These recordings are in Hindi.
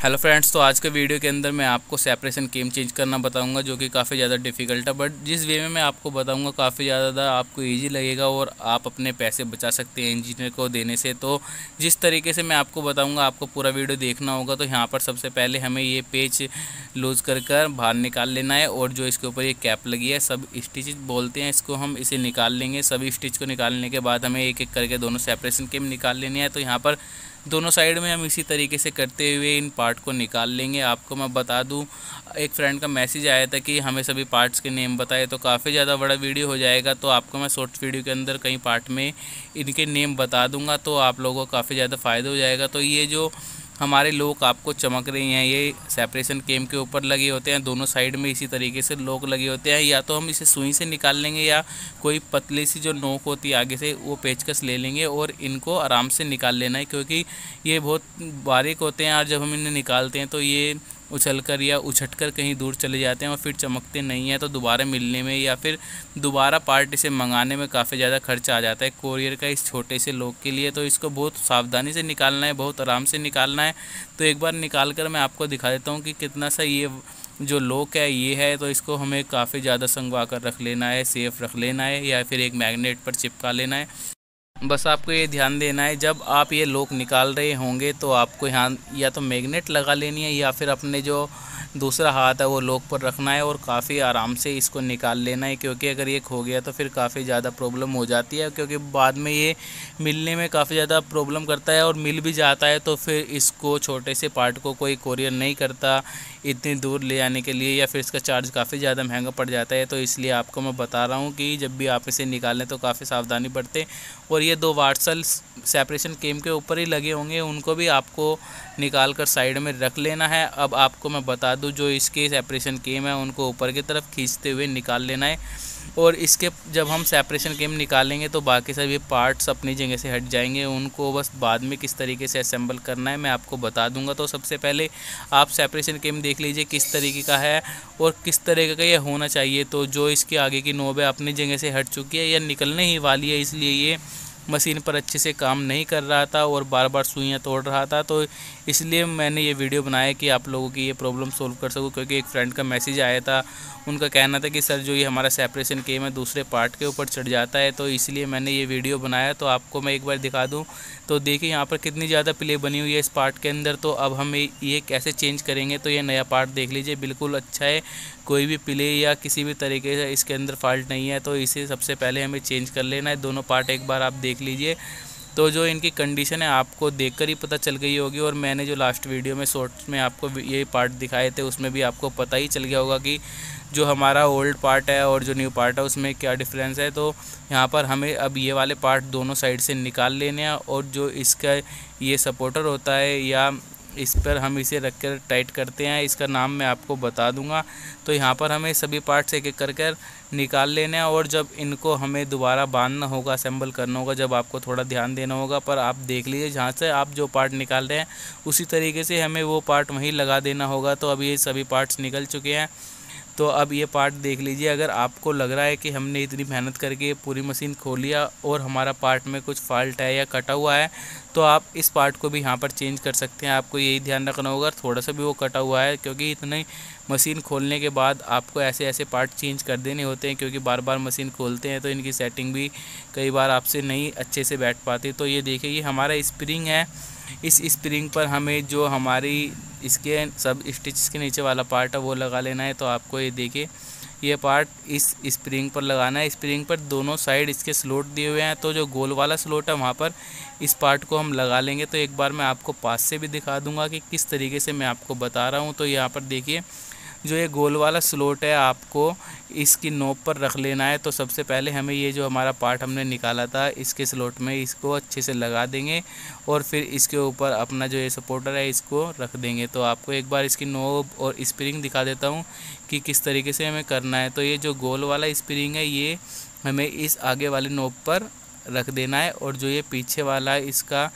हेलो फ्रेंड्स, तो आज के वीडियो के अंदर मैं आपको सेपरेशन केम चेंज करना बताऊंगा, जो कि काफ़ी ज़्यादा डिफ़िकल्ट है। बट जिस वे में मैं आपको बताऊंगा काफ़ी ज़्यादा आपको इजी लगेगा और आप अपने पैसे बचा सकते हैं इंजीनियर को देने से। तो जिस तरीके से मैं आपको बताऊंगा आपको पूरा वीडियो देखना होगा। तो यहाँ पर सबसे पहले हमें ये पेज लूज़ कर बाहर निकाल लेना है, और जो इसके ऊपर ये कैप लगी है, सब स्टिच बोलते हैं इसको, हम इसे निकाल लेंगे। सभी स्टिच को निकालने के बाद हमें एक एक करके दोनों सेपरेशन केम निकाल लेनी है। तो यहाँ पर दोनों साइड में हम इसी तरीके से करते हुए इन पार्ट को निकाल लेंगे। आपको मैं बता दूं, एक फ्रेंड का मैसेज आया था कि हमें सभी पार्ट्स के नेम बताए, तो काफ़ी ज़्यादा बड़ा वीडियो हो जाएगा। तो आपको मैं शॉर्ट वीडियो के अंदर कई पार्ट में इनके नेम बता दूंगा, तो आप लोगों को काफ़ी ज़्यादा फ़ायदा हो जाएगा। तो ये जो हमारे लॉक आपको चमक रही हैं, ये सेपरेशन केम के ऊपर लगे होते हैं। दोनों साइड में इसी तरीके से लॉक लगे होते हैं। या तो हम इसे सुई से निकाल लेंगे, या कोई पतली सी जो नोक होती है आगे से, वो पेचकस ले लेंगे और इनको आराम से निकाल लेना है, क्योंकि ये बहुत बारीक होते हैं। और जब हम इन्हें निकालते हैं तो ये उछलकर या उछटकर कहीं दूर चले जाते हैं और फिर चमकते नहीं हैं। तो दोबारा मिलने में या फिर दोबारा पार्ट इसे मंगाने में काफ़ी ज़्यादा खर्च आ जाता है कोरियर का, इस छोटे से लॉक के लिए। तो इसको बहुत सावधानी से निकालना है, बहुत आराम से निकालना है। तो एक बार निकाल कर मैं आपको दिखा देता हूँ कि कितना सा ये जो लॉक है ये है। तो इसको हमें काफ़ी ज़्यादा संगवा कर रख लेना है, सेफ रख लेना है, या फिर एक मैग्नेट पर चिपका लेना है। बस आपको ये ध्यान देना है, जब आप ये लॉक निकाल रहे होंगे तो आपको यहाँ या तो मैग्नेट लगा लेनी है, या फिर अपने जो दूसरा हाथ है वो लॉक पर रखना है और काफ़ी आराम से इसको निकाल लेना है। क्योंकि अगर ये खो गया तो फिर काफ़ी ज़्यादा प्रॉब्लम हो जाती है, क्योंकि बाद में ये मिलने में काफ़ी ज़्यादा प्रॉब्लम करता है। और मिल भी जाता है तो फिर इसको छोटे से पार्ट को कोई कोरियर नहीं करता इतनी दूर ले जाने के लिए, या फिर इसका चार्ज काफ़ी ज़्यादा महंगा पड़ जाता है। तो इसलिए आपको मैं बता रहा हूँ कि जब भी आप इसे निकालें तो काफ़ी सावधानी बरतें। और ये दो वाट्सल सेपरेशन केम के ऊपर ही लगे होंगे, उनको भी आपको निकाल कर साइड में रख लेना है। अब आपको मैं बता दूं, जो इसके सेपरेशन केम है उनको ऊपर की तरफ खींचते हुए निकाल लेना है। और इसके जब हम सेपरेशन केम निकालेंगे तो बाकी सभी पार्ट्स अपनी जगह से हट जाएंगे। उनको बस बाद में किस तरीके से असेंबल करना है मैं आपको बता दूंगा। तो सबसे पहले आप सेपरेशन केम देख लीजिए किस तरीके का है और किस तरीके का ये होना चाहिए। तो जो इसकी आगे की नोब है अपनी जगह से हट चुकी है या निकलने ही वाली है, इसलिए ये मशीन पर अच्छे से काम नहीं कर रहा था और बार बार सुइयाँ तोड़ रहा था। तो इसलिए मैंने ये वीडियो बनाया कि आप लोगों की ये प्रॉब्लम सोल्व कर सकूं। क्योंकि एक फ्रेंड का मैसेज आया था, उनका कहना था कि सर जो ये हमारा सेपरेशन केम है दूसरे पार्ट के ऊपर चढ़ जाता है। तो इसलिए मैंने ये वीडियो बनाया। तो आपको मैं एक बार दिखा दूँ। तो देखिए यहाँ पर कितनी ज़्यादा प्ले बनी हुई है इस पार्ट के अंदर। तो अब हम ये कैसे चेंज करेंगे, तो ये नया पार्ट देख लीजिए बिल्कुल अच्छा है, कोई भी प्ले या किसी भी तरीके से इसके अंदर फॉल्ट नहीं है। तो इसे सबसे पहले हमें चेंज कर लेना है। दोनों पार्ट एक बार आप देख लीजिए। तो जो इनकी कंडीशन है आपको देखकर ही पता चल गई होगी, और मैंने जो लास्ट वीडियो में शॉर्ट्स में आपको ये पार्ट दिखाए थे उसमें भी आपको पता ही चल गया होगा कि जो हमारा ओल्ड पार्ट है और जो न्यू पार्ट है उसमें क्या डिफरेंस है। तो यहाँ पर हमें अब ये वाले पार्ट दोनों साइड से निकाल लेने हैं, और जो इसका ये सपोर्टर होता है या इस पर हम इसे रख कर टाइट करते हैं, इसका नाम मैं आपको बता दूंगा। तो यहाँ पर हमें सभी पार्ट्स एक एक कर निकाल लेने हैं, और जब इनको हमें दोबारा बांधना होगा, असेंबल करना होगा, जब आपको थोड़ा ध्यान देना होगा। पर आप देख लीजिए जहाँ से आप जो पार्ट निकाल रहे हैं उसी तरीके से हमें वो पार्ट वहीं लगा देना होगा। तो अब ये सभी पार्ट्स निकल चुके हैं। तो अब ये पार्ट देख लीजिए। अगर आपको लग रहा है कि हमने इतनी मेहनत करके पूरी मशीन खोलिया और हमारा पार्ट में कुछ फॉल्ट है या कटा हुआ है, तो आप इस पार्ट को भी यहाँ पर चेंज कर सकते हैं। आपको यही ध्यान रखना होगा थोड़ा सा भी वो कटा हुआ है, क्योंकि इतनी मशीन खोलने के बाद आपको ऐसे ऐसे पार्ट चेंज कर देने होते हैं। क्योंकि बार बार मशीन खोलते हैं तो इनकी सेटिंग भी कई बार आपसे नहीं अच्छे से बैठ पाती। तो ये देखिए, ये हमारा स्प्रिंग है। इस स्प्रिंग पर हमें जो हमारी इसके सब स्टिच के नीचे वाला पार्ट है वो लगा लेना है। तो आपको ये देखिए, ये पार्ट इस स्प्रिंग पर लगाना है। स्प्रिंग पर दोनों साइड इसके स्लॉट दिए हुए हैं, तो जो गोल वाला स्लॉट है वहाँ पर इस पार्ट को हम लगा लेंगे। तो एक बार मैं आपको पास से भी दिखा दूंगा कि किस तरीके से मैं आपको बता रहा हूँ। तो यहाँ पर देखिए, जो ये गोल वाला स्लॉट है आपको इसकी नोक पर रख लेना है। तो सबसे पहले हमें ये जो हमारा पार्ट हमने निकाला था इसके स्लॉट में इसको अच्छे से लगा देंगे, और फिर इसके ऊपर अपना जो ये सपोर्टर है इसको रख देंगे। तो आपको एक बार इसकी नोब और स्प्रिंग दिखा देता हूँ कि किस तरीके से हमें करना है। तो ये जो गोल वाला स्प्रिंग है ये हमें इस आगे वाली नोब पर रख देना है, और जो ये पीछे वाला इसका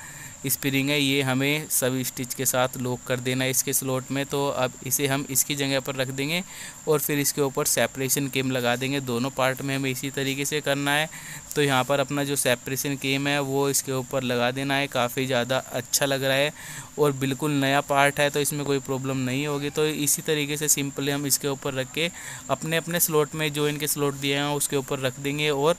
स्प्रिंग है ये हमें सब स्टिच के साथ लॉक कर देना है इसके स्लॉट में। तो अब इसे हम इसकी जगह पर रख देंगे और फिर इसके ऊपर सेपरेशन केम लगा देंगे। दोनों पार्ट में हमें इसी तरीके से करना है। तो यहाँ पर अपना जो सेपरेशन केम है वो इसके ऊपर लगा देना है। काफ़ी ज़्यादा अच्छा लग रहा है और बिल्कुल नया पार्ट है तो इसमें कोई प्रॉब्लम नहीं होगी। तो इसी तरीके से सिंपली हम इसके ऊपर रख के अपने अपने स्लॉट में जो इनके स्लॉट दिए हैं उसके ऊपर रख देंगे और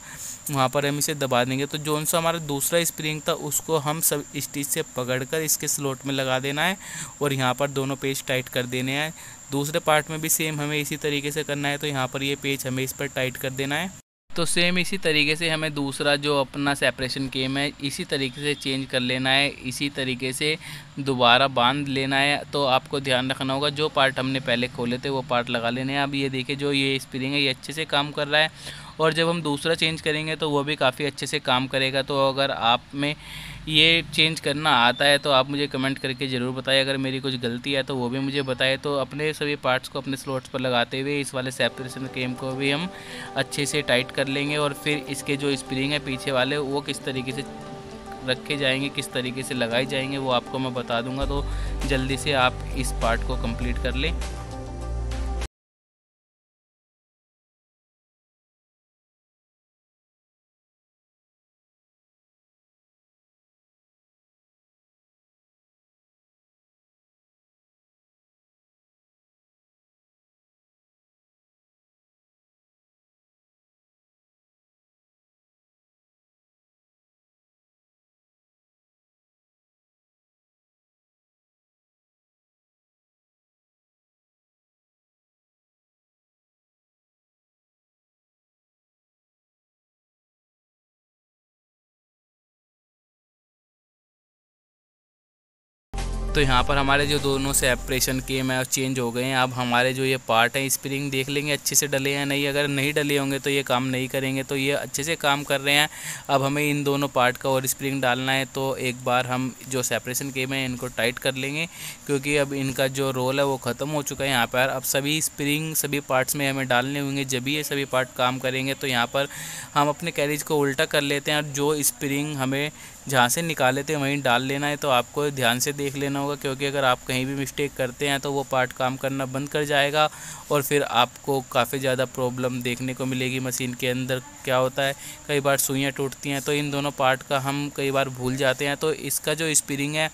वहाँ पर हम इसे दबा देंगे। तो जो सा हमारा दूसरा स्प्रिंग था उसको हम सब स्टिच से पकड़कर इसके स्लॉट में लगा देना है और यहाँ पर दोनों पेज टाइट कर देने हैं। दूसरे पार्ट में भी सेम हमें इसी तरीके से करना है। तो यहाँ पर ये पेज हमें इस पर टाइट कर देना है। तो सेम इसी तरीके से हमें दूसरा जो अपना सेपरेशन केम है इसी तरीके से चेंज कर लेना है, इसी तरीके से दोबारा बांध लेना है। तो आपको ध्यान रखना होगा जो पार्ट हमने पहले खोले थे वो पार्ट लगा लेने हैं। अब ये देखिए जो ये स्प्रिंग है ये अच्छे से काम कर रहा है और जब हम दूसरा चेंज करेंगे तो वो भी काफ़ी अच्छे से काम करेगा। तो अगर आप में ये चेंज करना आता है तो आप मुझे कमेंट करके ज़रूर बताएं। अगर मेरी कुछ गलती है तो वो भी मुझे बताएं। तो अपने सभी पार्ट्स को अपने स्लॉट्स पर लगाते हुए इस वाले सेपरेशन केम को भी हम अच्छे से टाइट कर लेंगे और फिर इसके जो स्प्रिंग है पीछे वाले वो किस तरीके से रखे जाएंगे, किस तरीके से लगाए जाएंगे वो आपको मैं बता दूंगा। तो जल्दी से आप इस पार्ट को कंप्लीट कर लें। तो यहाँ पर हमारे जो दोनों सेपरेशन केम है चेंज हो गए हैं। अब हमारे जो ये पार्ट है स्प्रिंग देख लेंगे अच्छे से डले हैं नहीं। अगर नहीं डले होंगे तो ये काम नहीं करेंगे। तो ये अच्छे से काम कर रहे हैं। अब हमें इन दोनों पार्ट का और स्प्रिंग डालना है। तो एक बार हम जो सेपरेशन केम है इनको टाइट कर लेंगे क्योंकि अब इनका जो रोल है वो ख़त्म हो चुका है। यहाँ पर अब सभी स्प्रिंग सभी पार्ट्स में हमें डालने होंगे जब ये सभी पार्ट काम करेंगे। तो यहाँ पर हम अपने कैरेज को उल्टा कर लेते हैं और जो स्प्रिंग हमें जहाँ से निकाले थे वहीं डाल लेना है। तो आपको ध्यान से देख लेना होगा क्योंकि अगर आप कहीं भी मिस्टेक करते हैं तो वो पार्ट काम करना बंद कर जाएगा और फिर आपको काफ़ी ज़्यादा प्रॉब्लम देखने को मिलेगी मशीन के अंदर। क्या होता है कई बार सुइयाँ टूटती हैं तो इन दोनों पार्ट का हम कई बार भूल जाते हैं। तो इसका जो स्प्रिंग है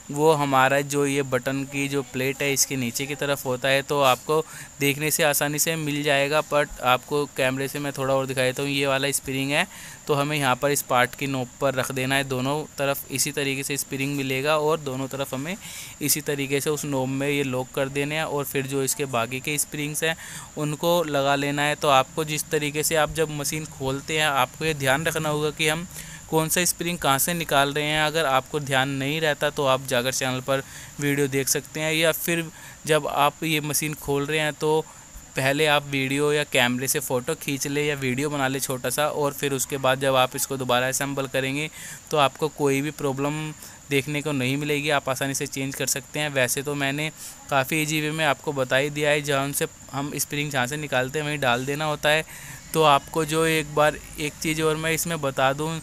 वो हमारा जो ये बटन की जो प्लेट है इसके नीचे की तरफ होता है। तो आपको देखने से आसानी से मिल जाएगा बट आपको कैमरे से मैं थोड़ा और दिखा देता हूँ। ये वाला स्प्रिंग है तो हमें यहाँ पर इस पार्ट की नोक पर रख देना है। दोनों तरफ इसी तरीके से स्प्रिंग मिलेगा और दोनों तरफ हमें इसी तरीके से उस नोब में ये लॉक कर देने हैं और फिर जो इसके बाकी के स्प्रिंग्स हैं उनको लगा लेना है। तो आपको जिस तरीके से आप जब मशीन खोलते हैं आपको ये ध्यान रखना होगा कि हम कौन सा स्प्रिंग कहाँ से निकाल रहे हैं। अगर आपको ध्यान नहीं रहता तो आप जाकर चैनल पर वीडियो देख सकते हैं या फिर जब आप ये मशीन खोल रहे हैं तो पहले आप वीडियो या कैमरे से फ़ोटो खींच ले या वीडियो बना ले छोटा सा और फिर उसके बाद जब आप इसको दोबारा असेंबल करेंगे तो आपको कोई भी प्रॉब्लम देखने को नहीं मिलेगी। आप आसानी से चेंज कर सकते हैं। वैसे तो मैंने काफ़ी ईजी वे में आपको बता ही दिया है। जहाँ से हम स्प्रिंग जहाँ से निकालते हैं वहीं डाल देना होता है। तो आपको जो एक बार एक चीज़ और मैं इसमें बता दूँ,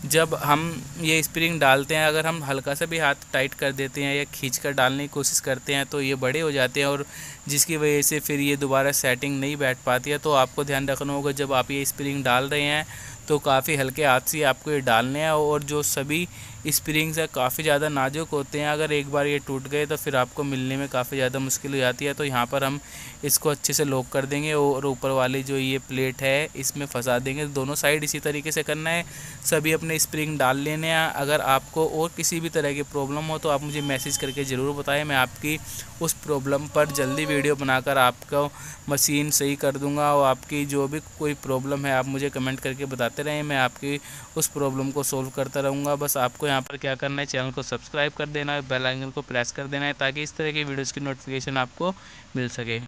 जब हम ये स्प्रिंग डालते हैं अगर हम हल्का सा भी हाथ टाइट कर देते हैं या खींच कर डालने की कोशिश करते हैं तो ये बड़े हो जाते हैं और जिसकी वजह से फिर ये दोबारा सेटिंग नहीं बैठ पाती है। तो आपको ध्यान रखना होगा जब आप ये स्प्रिंग डाल रहे हैं तो काफ़ी हल्के हाथ से आपको ये डालने हैं और जो सभी स्प्रिंग्स है काफ़ी ज़्यादा नाजुक होते हैं। अगर एक बार ये टूट गए तो फिर आपको मिलने में काफ़ी ज़्यादा मुश्किल हो जाती है। तो यहाँ पर हम इसको अच्छे से लॉक कर देंगे और ऊपर वाली जो ये प्लेट है इसमें फंसा देंगे। दोनों साइड इसी तरीके से करना है। सभी अपने स्प्रिंग डाल लेने हैं। अगर आपको और किसी भी तरह की प्रॉब्लम हो तो आप मुझे मैसेज करके ज़रूर बताएं। मैं आपकी उस प्रॉब्लम पर जल्दी वीडियो बनाकर आपको मशीन सही कर दूंगा और आपकी जो भी कोई प्रॉब्लम है आप मुझे कमेंट करके बताते रहें। मैं आपकी उस प्रॉब्लम को सोल्व करता रहूँगा। बस आपको यहाँ पर क्या करना है, चैनल को सब्सक्राइब कर देना है, बेल आइकन को प्रेस कर देना है ताकि इस तरह की वीडियोज़ की नोटिफिकेशन आपको मिल सके।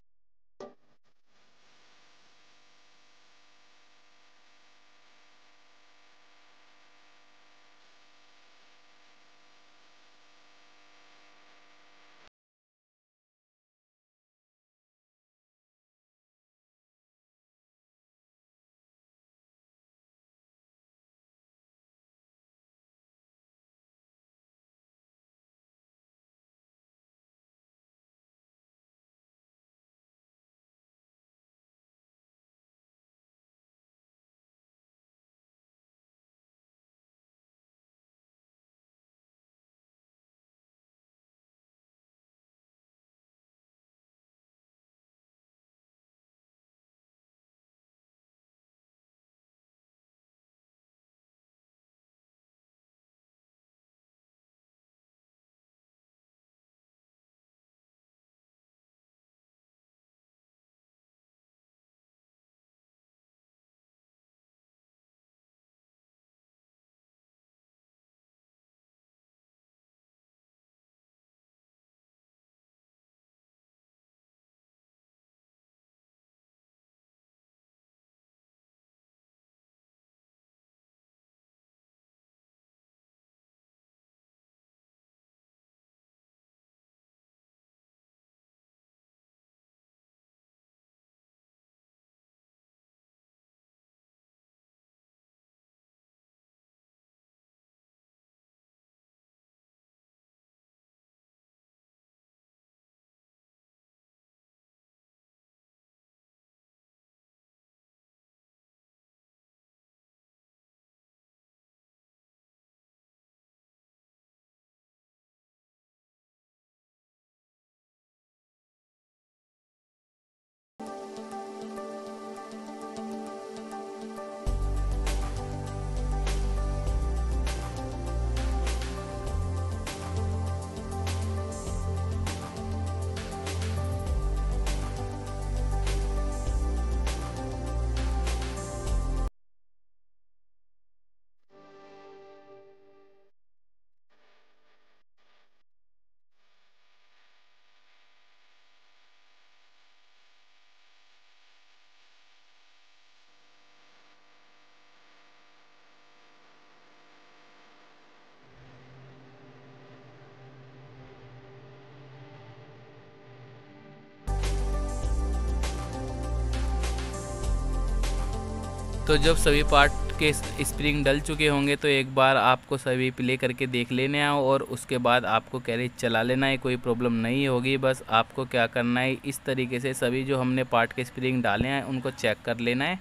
तो जब सभी पार्ट के स्प्रिंग डल चुके होंगे तो एक बार आपको सभी प्ले करके देख लेने हैं और उसके बाद आपको कैरेज चला लेना है, कोई प्रॉब्लम नहीं होगी। बस आपको क्या करना है, इस तरीके से सभी जो हमने पार्ट के स्प्रिंग डाले हैं उनको चेक कर लेना है।